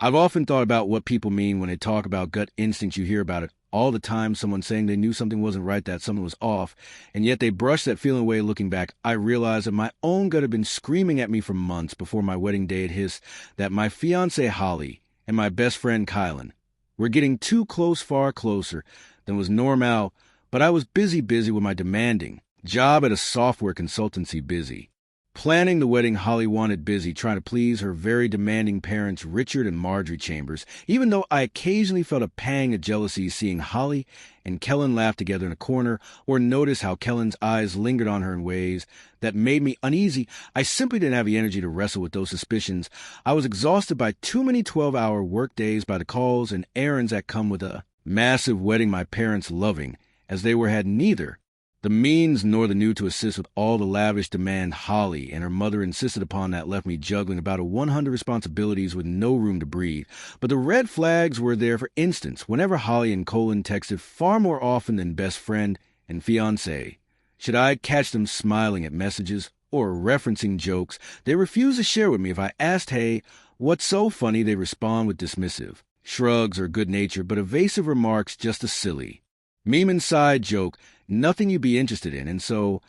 I've often thought about what people mean when they talk about gut instincts. You hear about it all the time, someone saying they knew something wasn't right, that something was off, and yet they brush that feeling away. Looking back, I realized that my own gut had been screaming at me for months before my wedding day had hissed that my fiancée Holly and my best friend Kylan were getting too close, far closer than was normal, but I was busy with my demanding job at a software consultancy, busy planning the wedding Holly wanted, busy trying to please her very demanding parents, Richard and Marjorie Chambers, even though I occasionally felt a pang of jealousy seeing Holly and Kellen laugh together in a corner, or notice how Kellen's eyes lingered on her in ways that made me uneasy. I simply didn't have the energy to wrestle with those suspicions. I was exhausted by too many 12-hour work days, by the calls and errands that come with a massive wedding my parents loving, as they had neither the means nor the new to assist with all the lavish demand Holly and her mother insisted upon. That left me juggling about 100 responsibilities with no room to breathe. But the red flags were there. For instance, whenever Holly and Colin texted, far more often than best friend and fiancé, should I catch them smiling at messages or referencing jokes they refused to share with me. If I asked, hey, what's so funny, they respond with dismissive shrugs or good-natured but evasive remarks, just a silly meme and side joke, nothing you'd be interested in. And so,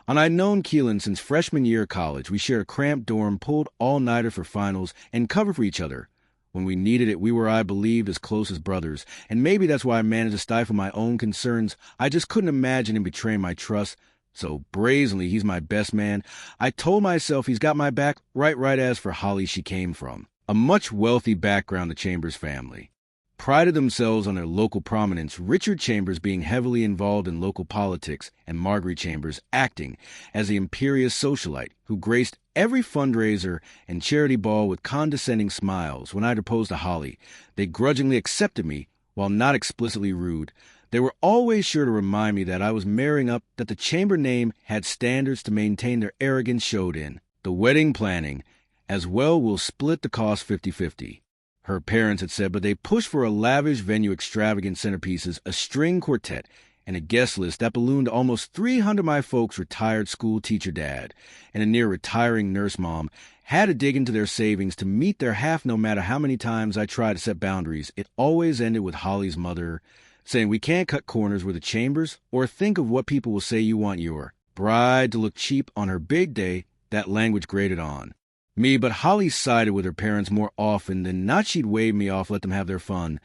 I'd known Keelan since freshman year of college. We shared a cramped dorm, pulled all-nighter for finals, and covered for each other. When we needed it, we were, I believed, as close as brothers. And maybe that's why I managed to stifle my own concerns. I just couldn't imagine him betraying my trust so brazenly. He's my best man. I told myself he's got my back. Right. As for Holly, she came from a much wealthy background, the Chambers family prided themselves on their local prominence, Richard Chambers being heavily involved in local politics and Marjorie Chambers acting as the imperious socialite who graced every fundraiser and charity ball with condescending smiles. When I proposed to Holly, they grudgingly accepted me while not explicitly rude. They were always sure to remind me that I was marrying up, that the Chamber name had standards to maintain. Their arrogance showed in the wedding planning. As well, we'll split the cost 50-50. Her parents had said, but they pushed for a lavish venue, extravagant centerpieces, a string quartet, and a guest list that ballooned to almost 300. My folks' retired school teacher dad and a near-retiring nurse mom had to dig into their savings to meet their half. No matter how many times I tried to set boundaries, it always ended with Holly's mother saying, we can't cut corners with the Chambers, or think of what people will say you want your bride to look cheap on her big day. That language grated on me, but Holly sided with her parents more often than not. She'd wave me off, let them have their fun.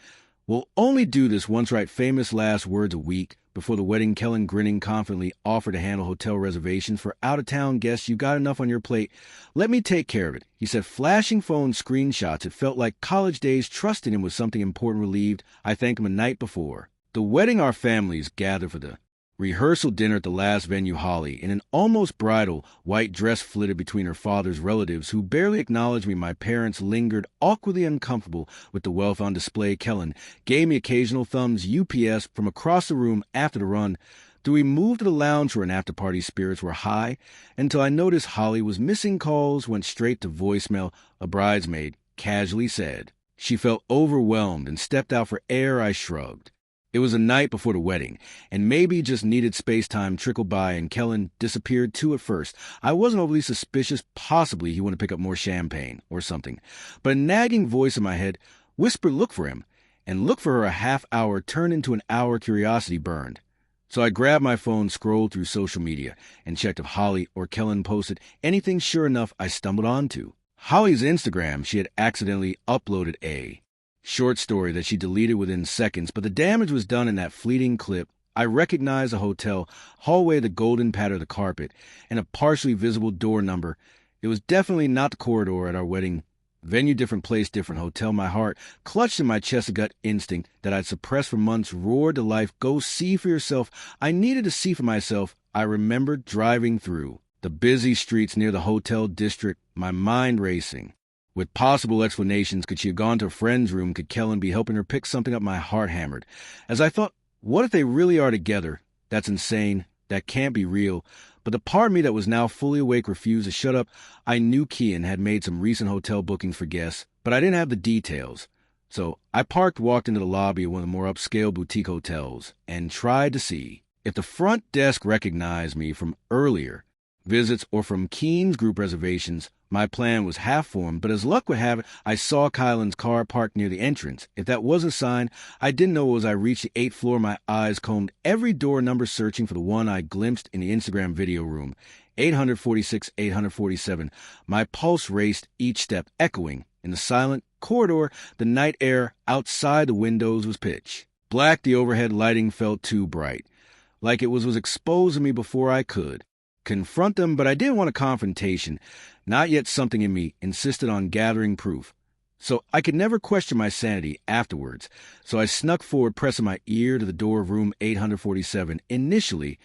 We'll only do this once, right? Famous last words a week before the wedding. Kellen, grinning confidently, offered to handle hotel reservations for out-of-town guests. You got enough on your plate. Let me take care of it, he said, flashing phone screenshots. It felt like college days. Trusting him with something important relieved. I thanked him a night before the wedding. Our families gathered for the rehearsal dinner at the last venue. Holly, in an almost bridal white dress, flitted between her father's relatives, who barely acknowledged me. My parents lingered, awkwardly uncomfortable with the wealth on display. Kellen gave me occasional thumbs. UPS from across the room after the run. We moved to the lounge where an after-party spirits were high, until I noticed Holly was missing calls, went straight to voicemail. A bridesmaid casually said she felt overwhelmed and stepped out for air. I shrugged. It was the night before the wedding, and maybe just needed space-time. Trickled by, and Kellen disappeared too at first. I wasn't overly suspicious. Possibly he wanted to pick up more champagne or something. But a nagging voice in my head whispered, look for him. And look for her. A half hour turned into an hour. Curiosity burned. So I grabbed my phone, scrolled through social media, and checked if Holly or Kellen posted anything. Sure enough, I stumbled onto Holly's Instagram. She had accidentally uploaded a short story that she deleted within seconds, but the damage was done in that fleeting clip. I recognized the hotel hallway, the golden pattern of the carpet, and a partially visible door number. It was definitely not the corridor at our wedding venue. Different place, different hotel. My heart clutched in my chest. A gut instinct that I'd suppressed for months roared to life. Go see for yourself. I needed to see for myself. I remembered driving through the busy streets near the hotel district, my mind racing with possible explanations. Could she have gone to a friend's room? Could Kellen be helping her pick something up? My heart hammered as I thought, what if they really are together? That's insane. That can't be real. But the part of me that was now fully awake refused to shut up. I knew Kian had made some recent hotel bookings for guests, but I didn't have the details. So I parked, walked into the lobby of one of the more upscale boutique hotels, and tried to see if the front desk recognized me from earlier visits or from Keen's group reservations. My plan was half-formed, but as luck would have it, I saw Kylan's car parked near the entrance. If that was a sign, I didn't know as I reached the 8th floor, my eyes combed every door number searching for the one I glimpsed in the Instagram video room. 846, 847. My pulse raced, each step echoing. In the silent corridor, the night air outside the windows was pitch black. The overhead lighting felt too bright, like it was exposing me before I could confront them, but I didn't want a confrontation. Not yet. Something in me insisted on gathering proof, so I could never question my sanity afterwards. So I snuck forward, pressing my ear to the door of room 847. Initially,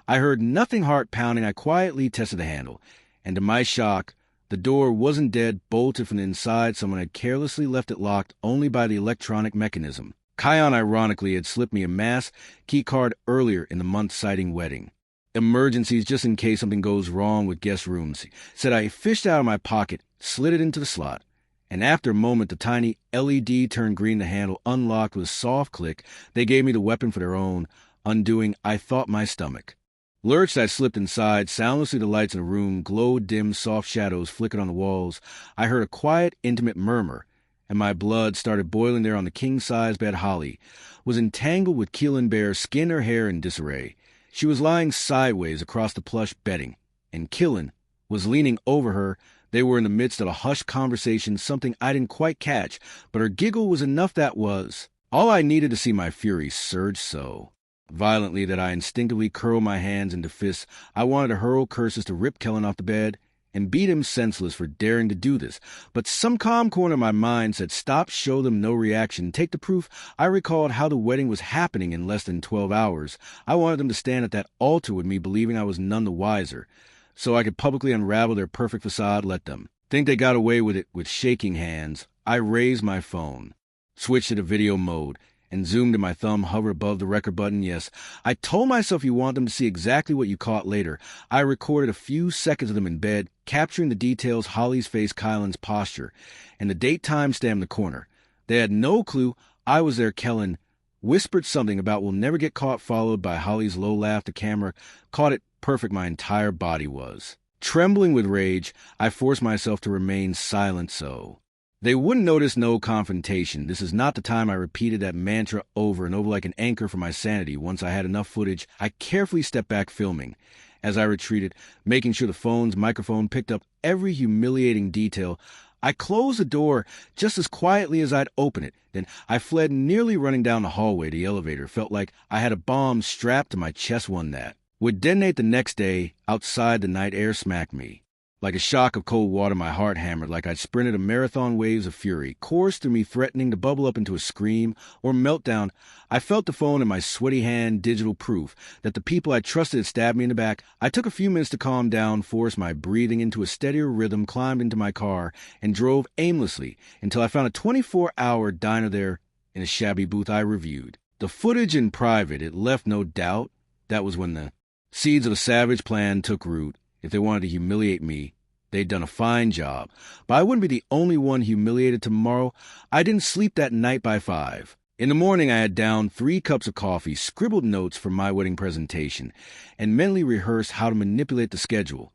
I heard nothing, heart pounding. I quietly tested the handle, and to my shock, the door wasn't dead, bolted from the inside. Someone had carelessly left it locked only by the electronic mechanism. Kion, ironically, had slipped me a mass key card earlier in the month citing wedding emergencies, just in case something goes wrong with guest rooms. Said I fished out of my pocket, slid it into the slot, and after a moment, the tiny LED turned green. The handle unlocked with a soft click. They gave me the weapon for their own undoing. I thought my stomach lurched. I slipped inside. Soundlessly, the lights in the room glowed dim. Soft shadows flickered on the walls. I heard a quiet, intimate murmur, and my blood started boiling. There on the king-size bed, Holly was entangled with Keelan Bear, skin, her hair in disarray. She was lying sideways across the plush bedding, and Keelan was leaning over her. They were in the midst of a hushed conversation, something I didn't quite catch, but her giggle was enough. That was all I needed to see my fury surge so violently that I instinctively curled my hands into fists. I wanted to hurl curses to rip Kellen off the bed and beat him senseless for daring to do this. But some calm corner of my mind said, stop, show them no reaction. Take the proof. I recalled how the wedding was happening in less than 12 hours. I wanted them to stand at that altar with me, believing I was none the wiser, so I could publicly unravel their perfect facade. Let them think they got away with it. With shaking hands, I raised my phone, switched to the video mode, and zoomed in. My thumb hovered above the record button. Yes, I told myself you want them to see exactly what you caught later. I recorded a few seconds of them in bed, capturing the details: Holly's face, Kylan's posture, and the date timestamp in the corner. They had no clue I was there. Kellen whispered something about "we'll never get caught," followed by Holly's low laugh. The camera caught it perfect. My entire body was trembling with rage. I forced myself to remain silent so they wouldn't notice. No confrontation. This is not the time. I repeated that mantra over and over like an anchor for my sanity. Once I had enough footage, I carefully stepped back, filming as I retreated, making sure the phone's microphone picked up every humiliating detail. I closed the door just as quietly as I'd opened it. Then I fled, nearly running down the hallway. The elevator felt like I had a bomb strapped to my chest, one that would detonate the next day. Outside, the night air smacked me like a shock of cold water. My heart hammered like I'd sprinted a marathon. Waves of fury coursed through me, threatening to bubble up into a scream or meltdown. I felt the phone in my sweaty hand, digital proof that the people I trusted had stabbed me in the back. I took a few minutes to calm down, forced my breathing into a steadier rhythm, climbed into my car, and drove aimlessly until I found a 24-hour diner there in a shabby booth. I reviewed the footage in private. It left no doubt that was when the seeds of a savage plan took root. If they wanted to humiliate me, they'd done a fine job. But I wouldn't be the only one humiliated tomorrow. I didn't sleep that night. By 5 in the morning, I had downed 3 cups of coffee, scribbled notes for my wedding presentation, and mentally rehearsed how to manipulate the schedule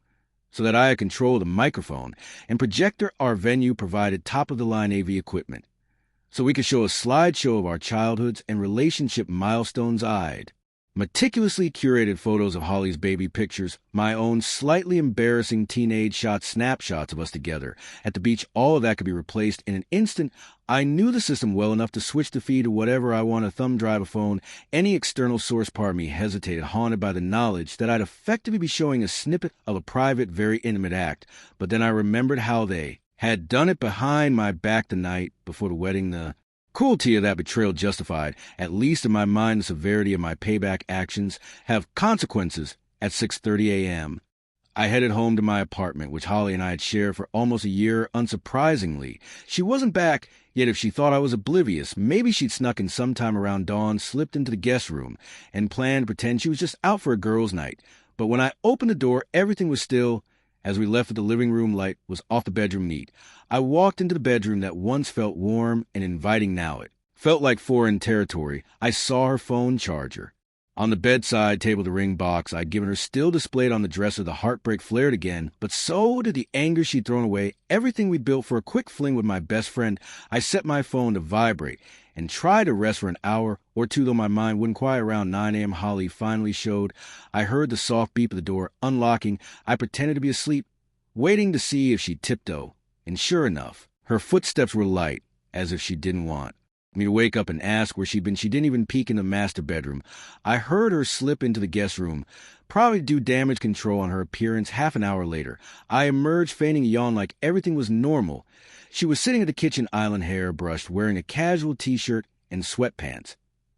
so that I had control of the microphone and projector. Our venue provided top-of-the-line AV equipment, so we could show a slideshow of our childhoods and relationship milestones. I'd meticulously curated photos of Holly's baby pictures, my own slightly embarrassing teenage shots, snapshots of us together at the beach. All of that could be replaced in an instant. I knew the system well enough to switch the feed to whatever I wanted, a thumb drive, a phone. Any external source. Part of me hesitated, haunted by the knowledge that I'd effectively be showing a snippet of a private, very intimate act. But then I remembered how they had done it behind my back the night before the wedding. The cruelty of that betrayal justified, at least in my mind, the severity of my payback actions have consequences. At 6:30 a.m., I headed home to my apartment, which Holly and I had shared for almost a year. Unsurprisingly, she wasn't back, yet if she thought I was oblivious, maybe she'd snuck in sometime around dawn, slipped into the guest room, and planned to pretend she was just out for a girls' night. But when I opened the door, everything was still. As we left, the living room light was off the bedroom neat. I walked into the bedroom that once felt warm and inviting. Now it felt like foreign territory. I saw her phone charger On the bedside table, the ring box I'd given her still displayed on the dresser. The heartbreak flared again, but so did the anger she'd thrown away. Everything we built for a quick fling with my best friend. I set my phone to vibrate and tried to rest for an hour or two, though my mind wouldn't quiet. Around 9 a.m., Holly finally showed. I heard the soft beep of the door unlocking. I pretended to be asleep, waiting to see if she'd tiptoe. And sure enough, her footsteps were light, as if she didn't want me to wake up and ask where she'd been. She didn't even peek in the master bedroom. I heard her slip into the guest room, probably to do damage control on her appearance. Half an hour later, I emerged feigning a yawn like everything was normal. She was sitting at the kitchen island, hair brushed, wearing a casual t-shirt and sweatpants.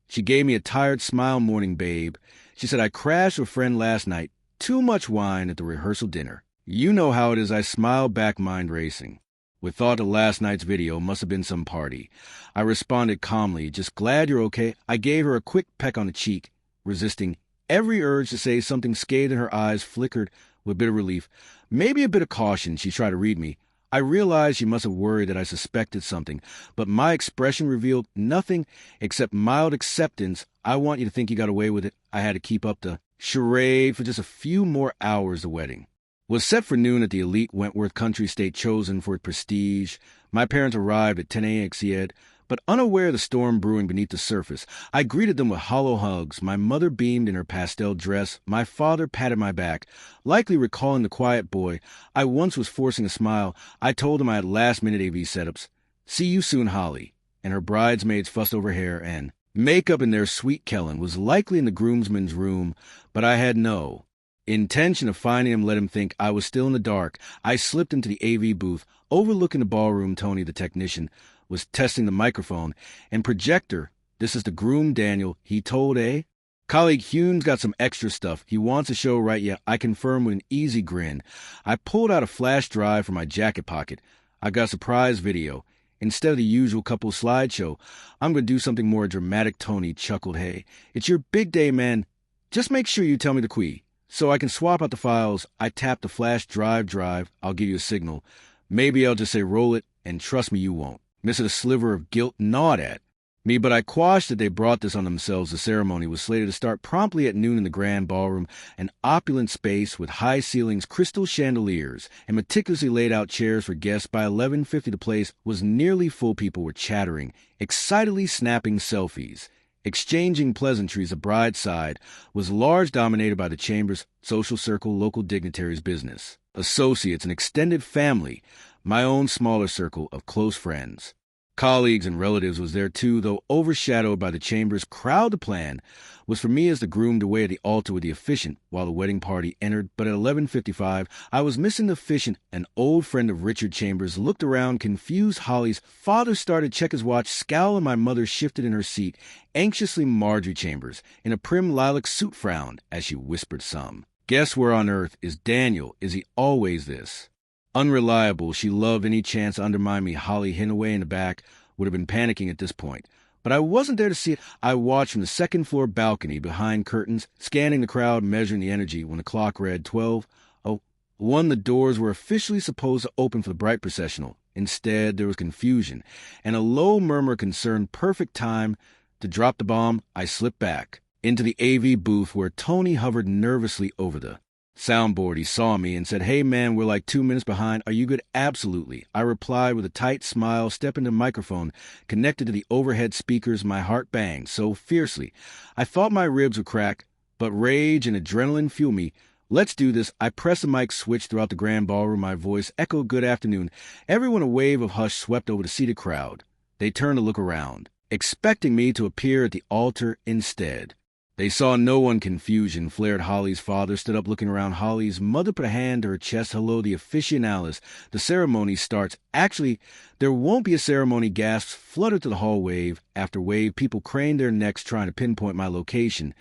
She gave me a tired smile. "Morning, babe." She said, "I crashed with a friend last night. Too much wine at the rehearsal dinner." You know how it is. I smiled back, mind racing, with thought of last night's video must have been some party. I responded calmly, "Just glad you're okay." I gave her a quick peck on the cheek, resisting every urge to say something scathing. Her eyes flickered with a bit of relief, maybe a bit of caution. She tried to read me. I realized she must have worried that I suspected something, but my expression revealed nothing except mild acceptance. "I want you to think you got away with it." I had to keep up the charade for just a few more hours. The wedding was set for noon at the elite Wentworth country estate chosen for its prestige. My parents arrived at 10 a.m., but unaware of the storm brewing beneath the surface. I greeted them with hollow hugs. My mother beamed in her pastel dress. My father patted my back, likely recalling the quiet boy I once was forcing a smile. I told him I had last-minute AV setups. "See you soon, Holly." And her bridesmaids fussed over hair and makeup, and their sweet Kellen was likely in the groomsman's room, but I had no intention of finding him. Let him think I was still in the dark. I slipped into the AV booth overlooking the ballroom. Tony, the technician, was testing the microphone and projector. "This is the groom, Daniel," he told a colleague. "Hune's got some extra stuff. He wants a show right." "Yeah," I confirmed with an easy grin. I pulled out a flash drive from my jacket pocket. "I got a surprise video. Instead of the usual couple slideshow, I'm going to do something more dramatic." Tony chuckled. "Hey, it's your big day, man. Just make sure you tell me the quee so I can swap out the files." I tapped the flash drive. "I'll give you a signal. Maybe I'll just say roll it, and trust me, you won't miss it." A sliver of guilt gnawed at me, but I quashed that they brought this on themselves. The ceremony was slated to start promptly at noon in the grand ballroom, an opulent space with high ceilings, crystal chandeliers, and meticulously laid out chairs for guests. By 11:50, the place was nearly full. People were chattering, excitedly snapping selfies, exchanging pleasantries. The bride's side was large, dominated by the chamber's social circle, local dignitaries, business associates, and extended family. My own smaller circle of close friends, colleagues, and relatives was there too, though overshadowed by the chamber's crowd. The plan was for me as the groom to wait at the altar with the officiant while the wedding party entered, but at 11:55, I was missing the officiant. An old friend of Richard Chambers looked around, confused. Holly's father started to check his watch, scowl, and my mother shifted in her seat. Anxiously, Marjorie Chambers, in a prim lilac suit, frowned as she whispered some. "Guess where on earth is Daniel? Is he always this unreliable?" She loved any chance to undermine me. Holly, hidden away in the back, would have been panicking at this point, but I wasn't there to see it. I watched from the second-floor balcony behind curtains, scanning the crowd, measuring the energy. When the clock read 12:01, the doors were officially supposed to open for the bright processional. Instead, there was confusion and a low murmur of concern. Perfect time to drop the bomb. I slipped back into the AV booth where Tony hovered nervously over the soundboard. He saw me and said, "Hey man, we're like 2 minutes behind. Are you good?" "Absolutely," I replied with a tight smile, stepping to the microphone connected to the overhead speakers. My heart banged so fiercely I thought my ribs would crack, but rage and adrenaline fueled me. "Let's do this." I pressed the mic switch throughout the grand ballroom. My voice echoed good afternoon. Everyone, a wave of hush swept over the seated crowd. They turned to look around, expecting me to appear at the altar. Instead, they saw no one. Confusion flared. Holly's father stood up, looking around. Holly's mother put a hand to her chest. "Hello, the aficionados. The ceremony starts." "Actually, there won't be a ceremony." Gasps fluttered to the hall, wave after wave. People craned their necks, trying to pinpoint my location.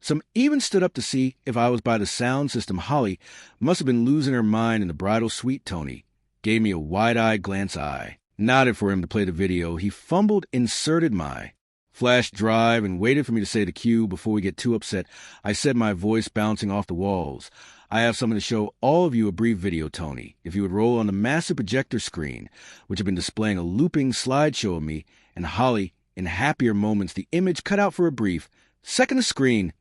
Some even stood up to see if I was by the sound system. Holly must have been losing her mind in the bridal suite. Tony gave me a wide-eyed glance. I nodded for him to play the video. He fumbled, inserted my flash drive, and waited for me to say the cue. "Before we get too upset," I said, my voice bouncing off the walls, "I have something to show all of you. A brief video, Tony. If you would roll on the massive projector screen, which had been displaying a looping slideshow of me and Holly in happier moments." The image cut out for a brief second. The screen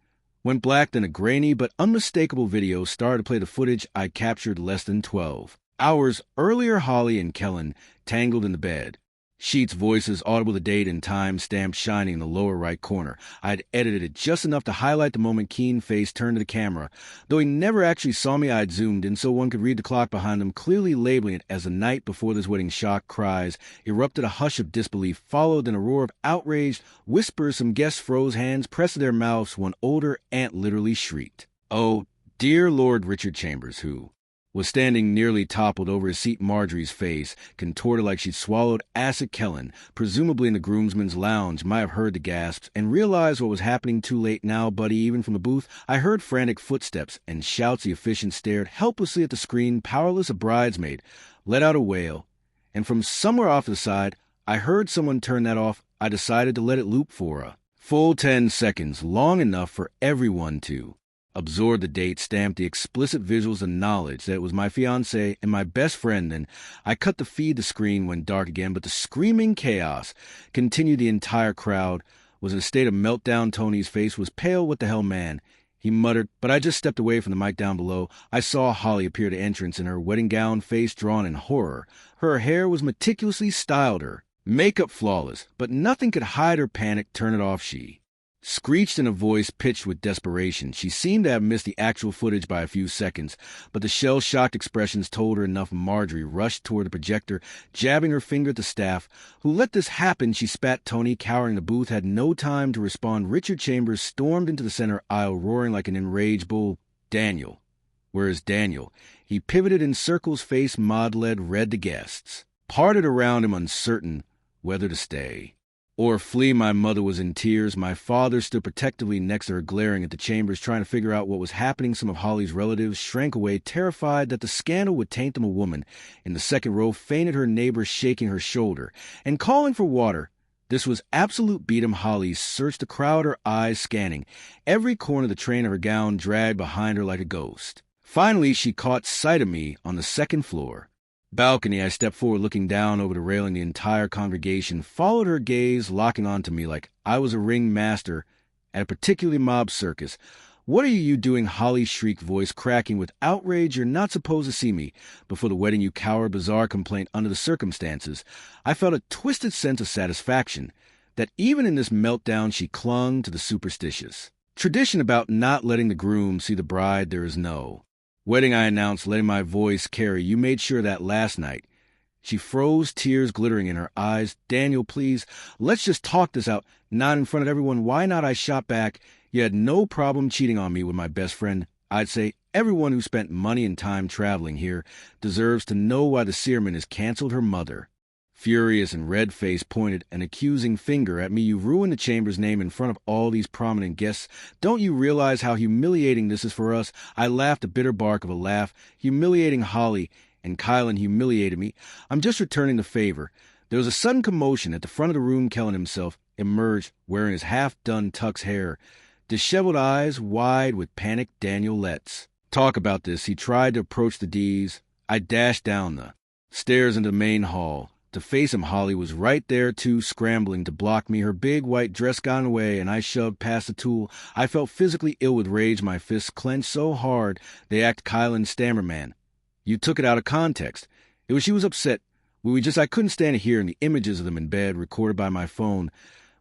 Went black, then a grainy but unmistakable video started to play the footage I captured less than 12 hours earlier. Holly and Kellen tangled in the bed. Sheets, voices, audible, the date and time stamped shining in the lower right corner. I had edited it just enough to highlight the moment Keen's face turned to the camera. Though he never actually saw me, I had zoomed in so one could read the clock behind him, clearly labeling it as the night before this wedding. Shock cries erupted, a hush of disbelief followed, then a roar of outraged whispers. Some guests froze, hands pressed to their mouths. One older aunt literally shrieked. Oh, dear Lord. Richard Chambers, who was standing nearly toppled over his seat. Marjorie's face contorted like she'd swallowed acid. Kellen, presumably in the groomsmen's lounge, might have heard the gasps and realized what was happening. Too late now, buddy. Even from the booth, I heard frantic footsteps and shouts. The officiant stared helplessly at the screen, powerless. A bridesmaid let out a wail, and from somewhere off to the side, I heard someone turn that off. I decided to let it loop for a full 10 seconds, long enough for everyone to absorbed the date, stamped the explicit visuals, and knowledge that it was my fiancée and my best friend. Then I cut the feed. The screen went dark again, but the screaming chaos continued. The entire crowd was in a state of meltdown. Tony's face was pale. What the hell, man? He muttered, but I just stepped away from the mic. Down below, I saw Holly appear to entrance in her wedding gown, face drawn in horror. Her hair was meticulously styled, her makeup flawless, but nothing could hide her panic. Turn it off, she screeched in a voice pitched with desperation. She seemed to have missed the actual footage by a few seconds, but the shell-shocked expressions told her enough. Marjorie rushed toward the projector, jabbing her finger at the staff. Who let this happen? She spat. Tony, cowering in the booth, had no time to respond. Richard Chambers stormed into the center aisle, roaring like an enraged bull. Daniel. Where is Daniel? He pivoted in circles, face mod-led, read the guests parted around him, uncertain whether to stay or flee. My mother was in tears. My father stood protectively next to her, glaring at the Chambers, trying to figure out what was happening. Some of Holly's relatives shrank away, terrified that the scandal would taint them. A woman in the second row fainted, her neighbor shaking her shoulder and calling for water. This was absolute beat 'em. Holly searched the crowd, her eyes scanning every corner of the train, of her gown dragged behind her like a ghost. Finally, she caught sight of me on the second floor balcony. I stepped forward, looking down over the railing. The entire congregation followed her gaze, locking onto me like I was a ringmaster at a particularly mob circus. What are you doing? Holly shrieked, voice cracking with outrage. You're not supposed to see me before the wedding, you coward. Bizarre complaint under the circumstances. I felt a twisted sense of satisfaction that even in this meltdown she clung to the superstitious tradition about not letting the groom see the bride. There is no wedding, I announced, letting my voice carry. You made sure that last night. She froze, tears glittering in her eyes. Daniel, please, let's just talk this out. Not in front of everyone. Why not? I shot back. You had no problem cheating on me with my best friend. I'd say everyone who spent money and time traveling here deserves to know why the Searman has canceled. Her mother, furious and red-faced, pointed an accusing finger at me. You ruined the Chambers' name in front of all these prominent guests. Don't you realize how humiliating this is for us? I laughed, a bitter bark of a laugh. Humiliating? Holly and Kylan humiliated me. I'm just returning the favor. There was a sudden commotion at the front of the room. Kellen himself emerged, wearing his half-done tux hair, disheveled eyes wide with panic. Daniel, let's talk about this. He tried to approach the D's. I dashed down the stairs into the main hall. To face him, Holly was right there, too, scrambling to block me. Her big white dress gone away, and I shoved past the tool. I felt physically ill with rage, my fists clenched so hard they acted. Kylan stammered, man, you took it out of context. It was she was upset. I couldn't stand it here, and the images of them in bed, recorded by my phone,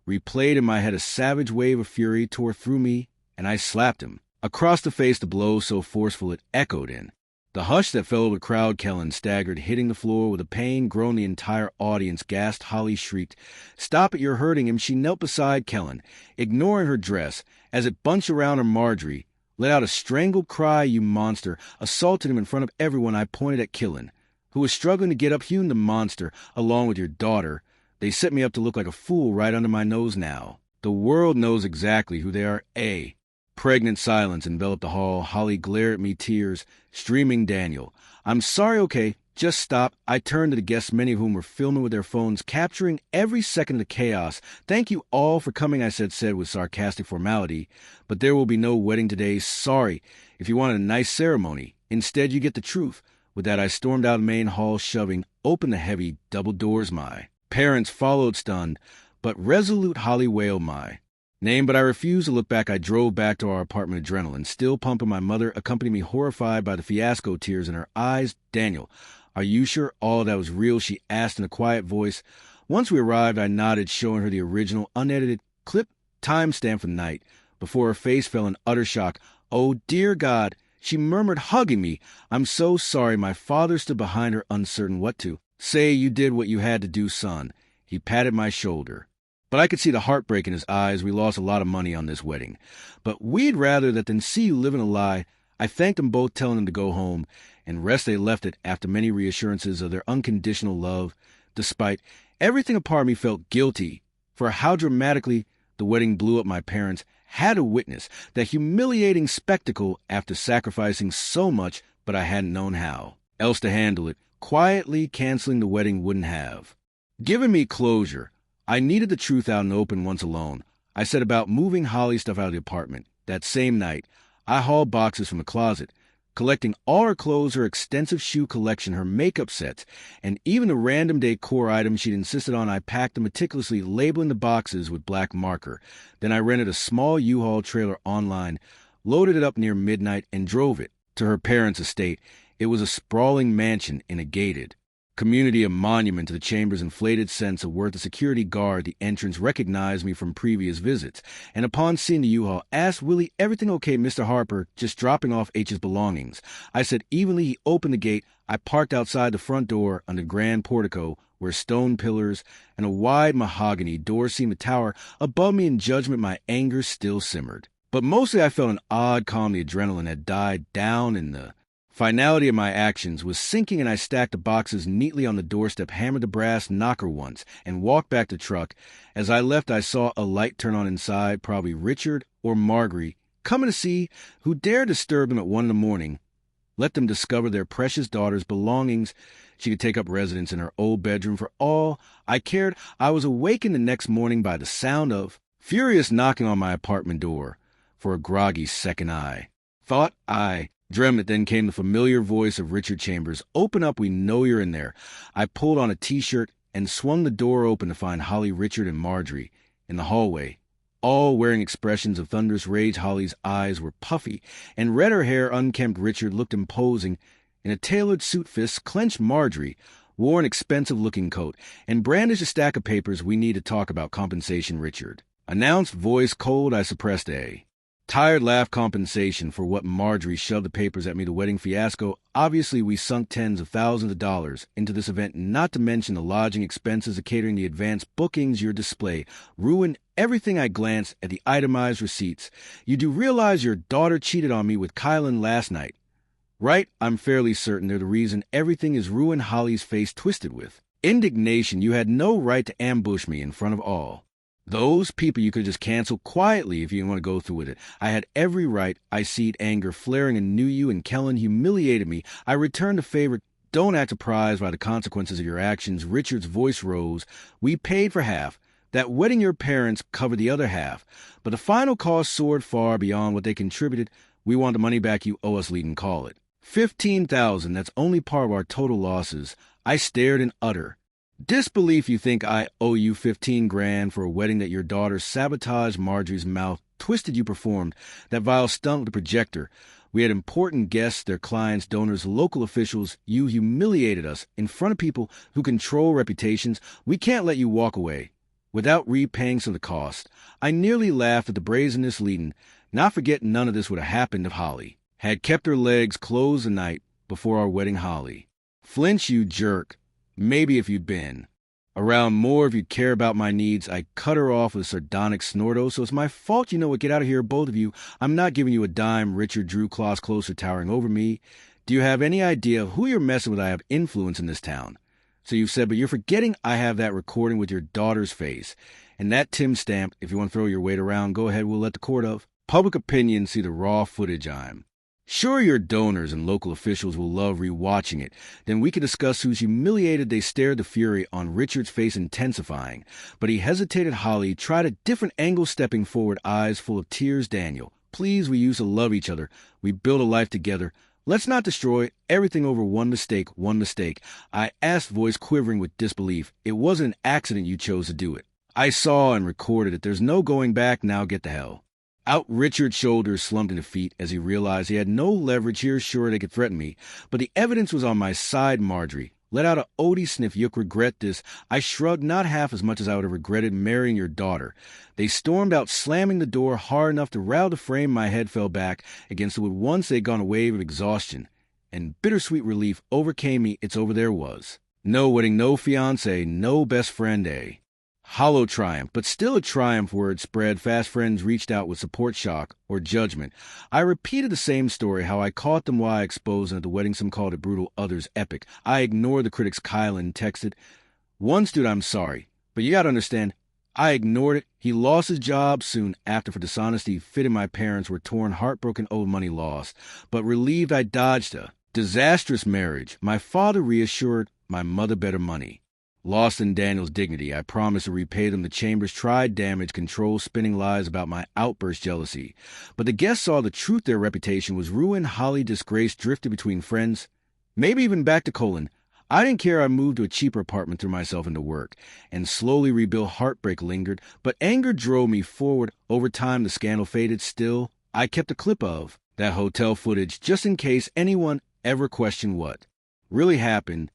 replayed in my head. A savage wave of fury tore through me, and I slapped him across the face, the blow so forceful it echoed in the hush that fell over the crowd. Kellen staggered, hitting the floor with a pain groan. The entire audience gasped. Holly shrieked, stop it, you're hurting him. She knelt beside Kellen, ignoring her dress. As it bunched around her, Marjorie let out a strangled cry. You monster. Assaulted him in front of everyone. I pointed at Kellen, who was struggling to get up. You, the monster, along with your daughter. They set me up to look like a fool right under my nose now. The world knows exactly who they are. A pregnant silence enveloped the hall. Holly glared at me, tears streaming. Daniel, I'm sorry, okay, just stop. I turned to the guests, many of whom were filming with their phones, capturing every second of the chaos. Thank you all for coming, I said with sarcastic formality, but there will be no wedding today. Sorry. If you wanted a nice ceremony, instead you get the truth. With that, I stormed out of the main hall, shoving open the heavy double doors. My parents followed, stunned but resolute. Holly wailed, my Name, but I refused to look back. I drove back to our apartment, adrenaline still pumping. My mother accompanied me, horrified by the fiasco tears in her eyes. Daniel, are you sure all that was real? She asked in a quiet voice. Once we arrived, I nodded, showing her the original, unedited clip, timestamp for the night, before her face fell in utter shock. Oh, dear God, she murmured, hugging me. I'm so sorry. My father stood behind her, uncertain what to say. You did what you had to do, son. He patted my shoulder. But I could see the heartbreak in his eyes. We lost a lot of money on this wedding. But we'd rather that than see you living a lie. I thanked them both, telling them to go home, and rest they left it after many reassurances of their unconditional love. Despite everything, a part of me felt guilty for how dramatically the wedding blew up. My parents had to witness that humiliating spectacle after sacrificing so much, but I hadn't known how else to handle it. Quietly canceling the wedding wouldn't have given me closure. I needed the truth out in the open once alone. I set about moving Holly's stuff out of the apartment. That same night, I hauled boxes from the closet, collecting all her clothes, her extensive shoe collection, her makeup sets, and even the random decor items she'd insisted on. I packed them meticulously, labeling the boxes with black marker. Then I rented a small U-Haul trailer online, loaded it up near midnight, and drove it to her parents' estate. It was a sprawling mansion in a gated community, a monument to the chamber's inflated sense of worth. The security guard at the entrance recognized me from previous visits, and upon seeing the U-Haul, asked, Willie, everything okay, Mr. Harper, just dropping off H's belongings? I said evenly. He opened the gate. I parked outside the front door under the grand portico, where stone pillars and a wide mahogany door seemed to tower above me. In judgment, my anger still simmered. But mostly I felt an odd calm. The adrenaline had died down, and the finality of my actions was sinking, and I stacked the boxes neatly on the doorstep, hammered the brass knocker once, and walked back to the truck. As I left, I saw a light turn on inside, probably Richard or Marguerite, coming to see who dared disturb them at 1 a.m. Let them discover their precious daughter's belongings. She could take up residence in her old bedroom. For all I cared, I was awakened the next morning by the sound of furious knocking on my apartment door. For a groggy second, I thought I dreamt it. Then came the familiar voice of Richard Chambers. Open up, we know you're in there. I pulled on a t-shirt and swung the door open to find Holly, Richard, and Marjorie in the hallway, all wearing expressions of thunderous rage. Holly's eyes were puffy and red, her hair unkempt. Richard looked imposing in a tailored suit. Fists clenched. Marjorie wore an expensive-looking coat and brandished a stack of papers. We need to talk about compensation, Richard announced, voice cold. I suppressed a tired laugh. Compensation for what? Marjorie shoved the papers at me. The wedding fiasco. Obviously, we sunk tens of thousands of dollars into this event, not to mention the lodging expenses, the catering, the advanced bookings. Your display ruined everything. I glanced at the itemized receipts. You do realize your daughter cheated on me with Kylan last night, right? I'm fairly certain they're the reason everything is ruined. Holly's face twisted with indignation. You had no right to ambush me in front of all those people. You could just cancel quietly if you didn't want to go through with it. I had every right. I seed anger flaring and knew you and Kellen humiliated me. I returned the favor. Don't act surprised by the consequences of your actions. Richard's voice rose. We paid for half. That wedding your parents covered the other half. But the final cost soared far beyond what they contributed. We want the money back you owe us. Lead and call it $15,000. That's only part of our total losses. I stared in utter disbelief. You think I owe you $15,000 for a wedding that your daughter sabotaged? Marjorie's mouth twisted. You performed that vile stunt with the projector. We had important guests, their clients, donors, local officials. You humiliated us in front of people who control reputations. We can't let you walk away without repaying some of the cost. I nearly laughed at the brazenness. Leading, not forget, none of this would have happened if Holly had kept her legs closed the night before our wedding. Holly, flinch, you jerk. Maybe if you'd been around more, if you'd care about my needs. I cut her off with a sardonic snort. Oh, so it's my fault. You know what? Get out of here, both of you. I'm not giving you a dime. Richard drew claws closer, towering over me. Do you have any idea who you're messing with? I have influence in this town. So you've said, but you're forgetting I have that recording with your daughter's face. And that Tim stamp. If you want to throw your weight around, go ahead. We'll let the court of public opinion see the raw footage. I'm sure your donors and local officials will love rewatching it. Then we can discuss who's humiliated. They stared, the fury on Richard's face intensifying. But he hesitated. Holly tried a different angle, stepping forward, eyes full of tears. Daniel, please, we used to love each other. We built a life together. Let's not destroy everything over one mistake, one mistake. I asked, voice quivering with disbelief. It wasn't an accident you chose to do it. I saw and recorded it. There's no going back. Now get the hell out. Richard's shoulders slumped into feet as he realized he had no leverage here. Sure, they could threaten me, but the evidence was on my side. Marjorie let out a Odie sniff. You'll regret this. I shrugged, not half as much as I would have regretted marrying your daughter. They stormed out, slamming the door hard enough to rattle the frame. My head fell back against it. Would once they'd gone a wave of exhaustion, and bittersweet relief overcame me. It's over. There was no wedding, no fiancé, no best friend. A hollow triumph, but still a triumph. Word spread fast. Friends reached out with support, shock, or judgment. I repeated the same story, how I caught them, why I exposed them at the wedding. Some called it brutal, others epic. I ignored the critics. Kylan texted. One dude, I'm sorry, but you gotta understand, I ignored it. He lost his job soon after for dishonesty. Fitting my parents were torn, heartbroken, owed money lost, but relieved I dodged a disastrous marriage. My father reassured, my mother better money. Lost in Daniel's dignity, I promised to repay them. The chambers tried damage control, spinning lies about my outburst jealousy. But the guests saw the truth. Their reputation was ruined. Holly disgraced, drifted between friends, maybe even back to Colin. I didn't care. I moved to a cheaper apartment, threw myself into work, and slowly rebuilt. Heartbreak lingered, but anger drove me forward. Over time, the scandal faded. Still, I kept a clip of that hotel footage just in case anyone ever questioned what really happened.